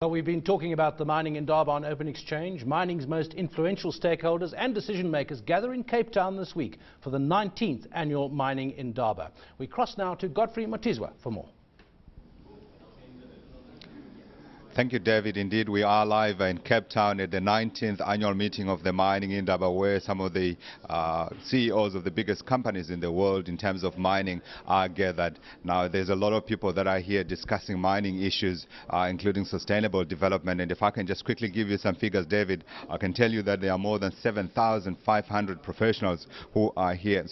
Well, we've been talking about the Mining Indaba on Open Exchange. Mining's most influential stakeholders and decision makers gather in Cape Town this week for the 19th Annual Mining Indaba. We cross now to Godfrey Mutizwa for more. Thank you, David. Indeed, we are live in Cape Town at the 19th annual meeting of the Mining Indaba, where some of the CEOs of the biggest companies in the world in terms of mining are gathered. Now, there's a lot of people that are here discussing mining issues, including sustainable development. And if I can just quickly give you some figures, David, I can tell you that there are more than 7,500 professionals who are here,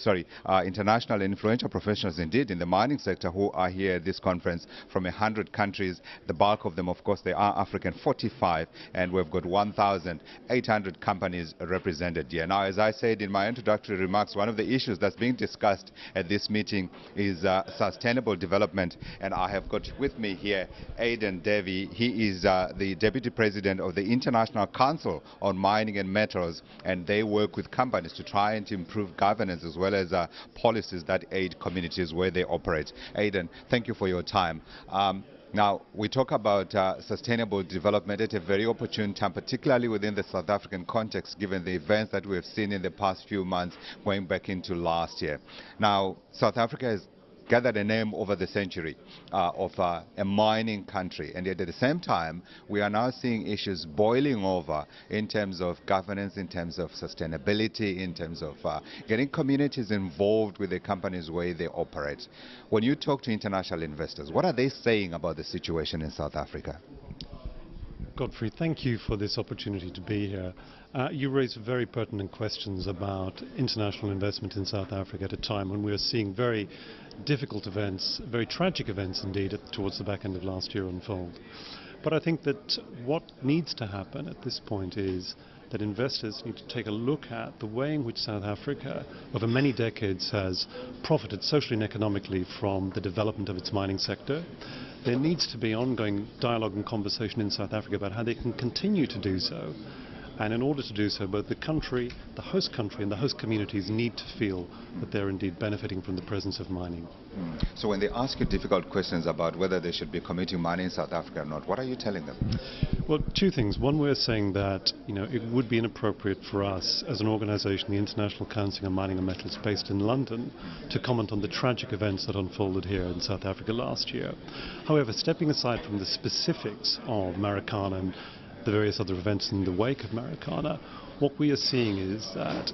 international and influential professionals indeed in the mining sector who are here at this conference from 100 countries. The bulk of them, of course, they are African, 45, and we've got 1,800 companies represented here. Now, as I said in my introductory remarks, one of the issues that's being discussed at this meeting is sustainable development, and I have got with me here Aidan Davy. He is the Deputy President of the International Council on Mining and Metals, and they work with companies to try and improve governance as well as policies that aid communities where they operate. Aidan, thank you for your time. Now, we talk about sustainable development at a very opportune time, particularly within the South African context, given the events that we have seen in the past few months going back into last year. Now, South Africa has gathered a name over the century of a mining country, and yet at the same time we are now seeing issues boiling over in terms of governance, in terms of sustainability, in terms of getting communities involved with the companies where they operate. When you talk to international investors, what are they saying about the situation in South Africa? Godfrey, thank you for this opportunity to be here. You raise very pertinent questions about international investment in South Africa at a time when we are seeing very difficult events, very tragic events indeed, towards the back end of last year unfold. But I think that what needs to happen at this point is that investors need to take a look at the way in which South Africa over many decades has profited socially and economically from the development of its mining sector. There needs to be ongoing dialogue and conversation in South Africa about how they can continue to do so. And in order to do so, both the country, the host country and the host communities need to feel that they're indeed benefiting from the presence of mining. So when they ask you difficult questions about whether they should be committing mining in South Africa or not, what are you telling them? Well, two things. One, we're saying that it would be inappropriate for us as an organisation, the International Council on Mining and Metals based in London, to comment on the tragic events that unfolded here in South Africa last year. However, stepping aside from the specifics of Marikana and the various other events in the wake of Marikana, what we are seeing is that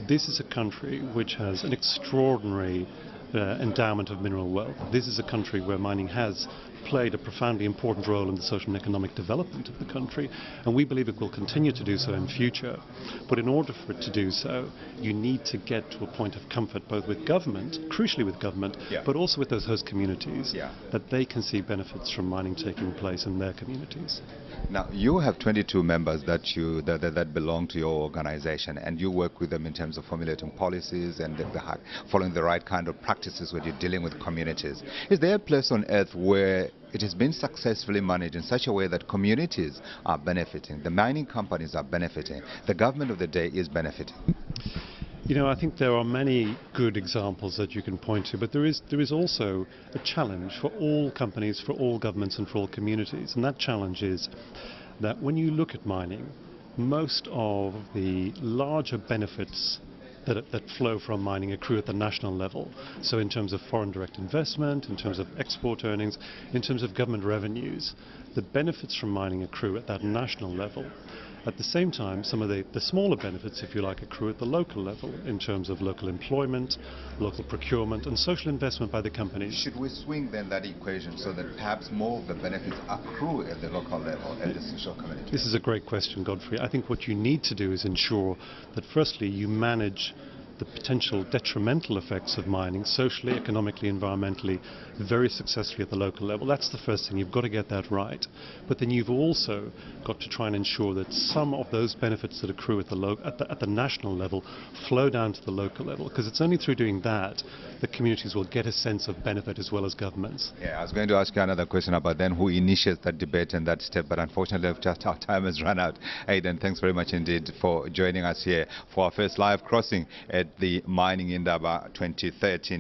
this is a country which has an extraordinary endowment of mineral wealth. This is a country where mining has played a profoundly important role in the social and economic development of the country, and we believe it will continue to do so in future. But in order for it to do so, you need to get to a point of comfort both with government, crucially with government, but also with those host communities, that they can see benefits from mining taking place in their communities. Now, you have 22 members that belong to your organization, and you work with them in terms of formulating policies and following the right kind of practices when you're dealing with communities. Is there a place on earth where it has been successfully managed in such a way that communities are benefiting, the mining companies are benefiting, the government of the day is benefiting? I think there are many good examples that you can point to, but there is also a challenge for all companies, for all governments and for all communities. And that challenge is that when you look at mining, most of the larger benefits that flow from mining accrue at the national level. So in terms of foreign direct investment, in terms of export earnings, in terms of government revenues, the benefits from mining accrue at that national level. At the same time, some of the smaller benefits, if you like, accrue at the local level in terms of local employment, local procurement and social investment by the companies. Should we swing then that equation so that perhaps more of the benefits accrue at the local level and the social community? This is a great question, Godfrey. I think what you need to do is ensure that firstly you manage the potential detrimental effects of mining, socially, economically, environmentally, very successfully at the local level. That's the first thing. You've got to get that right. But then you've also got to try and ensure that some of those benefits that accrue at the national level flow down to the local level, because it's only through doing that that communities will get a sense of benefit as well as governments. Yeah, I was going to ask you another question about then who initiates that debate and that step, but unfortunately our time has run out. Aidan, thanks very much indeed for joining us here for our first live crossing at the Mining Indaba 2013.